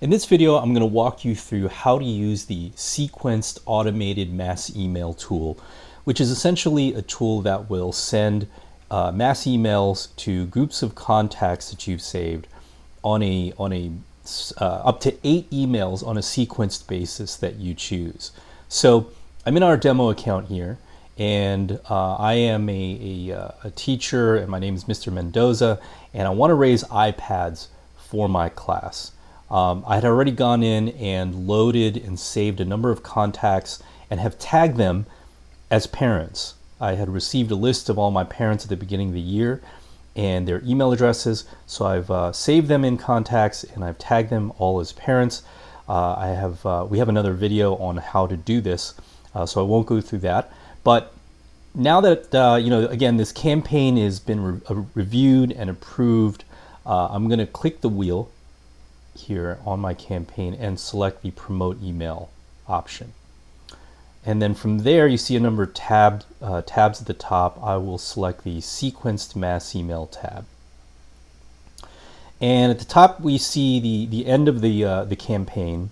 In this video, I'm going to walk you through how to use the sequenced automated mass email tool, which is essentially a tool that will send mass emails to groups of contacts that you've saved on a up to 8 emails on a sequenced basis that you choose. So I'm in our demo account here, and I am a teacher, and my name is Mr. Mendoza, and I want to raise iPads for my class. I had already gone in and loaded and saved a number of contacts and have tagged them as parents. I had received a list of all my parents at the beginning of the year and their email addresses, so I've saved them in contacts and I've tagged them all as parents. We have another video on how to do this, so I won't go through that. But now that again, this campaign has been reviewed and approved, I'm going to click the wheel here on my campaign and select the promote email option. And then from there, you see a number of tabs at the top. I will select the sequenced mass email tab. And at the top, we see the end of the campaign.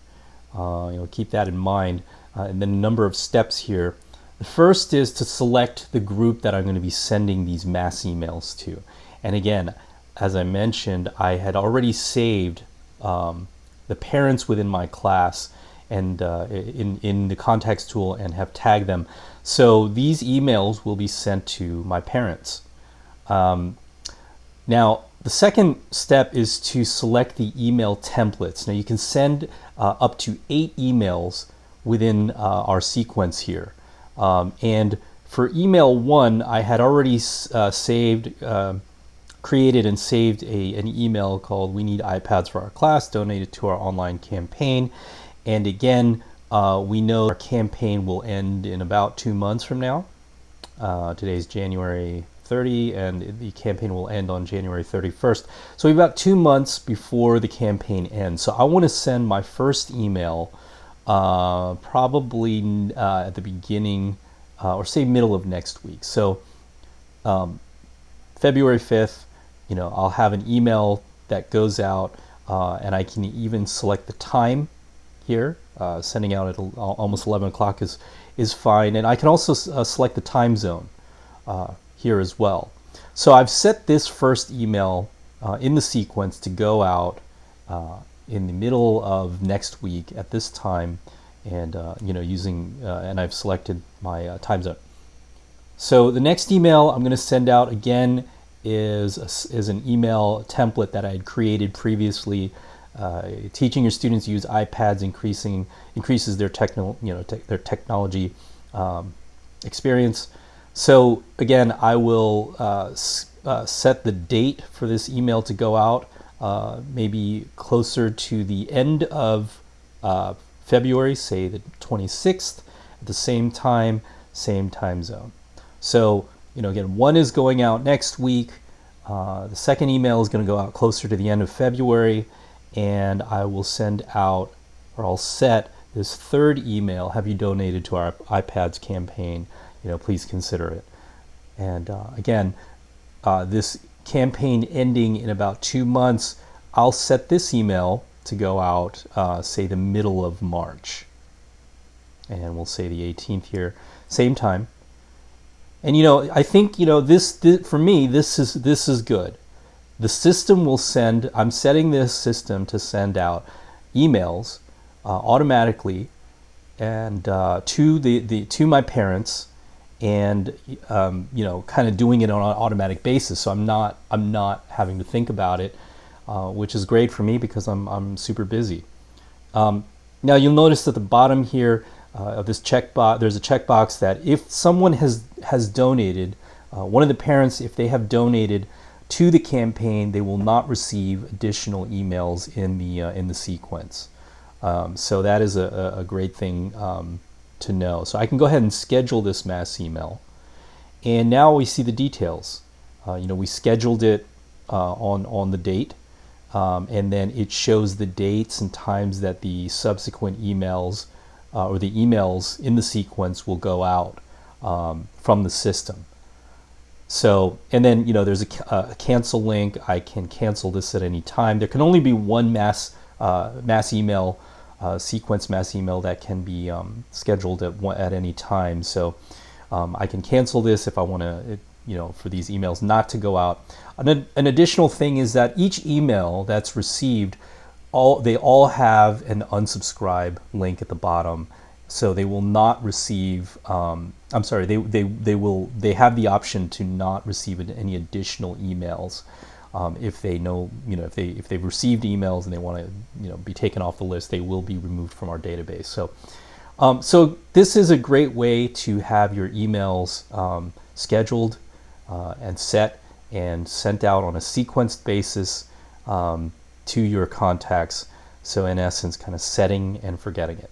Keep that in mind. And then a number of steps here. The first is to select the group that I'm going to be sending these mass emails to. And again, as I mentioned, I had already saved the parents within my class and in the contacts tool and have tagged them. So these emails will be sent to my parents. Now, the second step is to select the email templates. Now you can send up to 8 emails within our sequence here. And for email 1, I had already created and saved an email called "We Need iPads for Our Class, donated to our online campaign." And again, we know our campaign will end in about 2 months from now. Today's January 30, and the campaign will end on January 31st. So we've got 2 months before the campaign ends. So I want to send my first email probably at the beginning or say middle of next week. So February 5th, I'll have an email that goes out, and I can even select the time here. Sending out at almost 11 o'clock is fine, and I can also select the time zone here as well. So I've set this first email in the sequence to go out in the middle of next week at this time, and and I've selected my time zone. So the next email I'm going to send out again is an email template that I had created previously. Teaching your students to use iPads increases their technology experience. So again, I will set the date for this email to go out, maybe closer to the end of February, say the 26th, at the same time zone. So again, one is going out next week. The second email is going to go out closer to the end of February, and I will send out, or I'll set this third email: have you donated to our iPads campaign? Please consider it. And again, this campaign ending in about 2 months, I'll set this email to go out, say the middle of March, and we'll say the 18th here, same time. And I think this for me, this is good. The system will send. I'm setting this system to send out emails automatically, and to my parents, and kind of doing it on an automatic basis. So I'm not having to think about it, which is great for me because I'm super busy. Now you'll notice at the bottom here of this checkbox, there's a checkbox that if someone has donated, one of the parents, if they have donated to the campaign, they will not receive additional emails in the sequence. So that is a great thing to know. So I can go ahead and schedule this mass email, and now we see the details. We scheduled it on the date, and then it shows the dates and times that the subsequent emails or the emails in the sequence will go out from the system. So, and then there's a cancel link. I can cancel this at any time. There can only be one mass mass email, sequence mass email that can be scheduled at any time. So I can cancel this if I want to, for these emails not to go out. An additional thing is that each email that's received, they all have an unsubscribe link at the bottom, so they will not receive. I'm sorry, they have the option to not receive any additional emails if they know, if they've received emails and they want to be taken off the list, they will be removed from our database. So this is a great way to have your emails scheduled and set and sent out on a sequenced basis to your contacts. So in essence, kind of setting and forgetting it.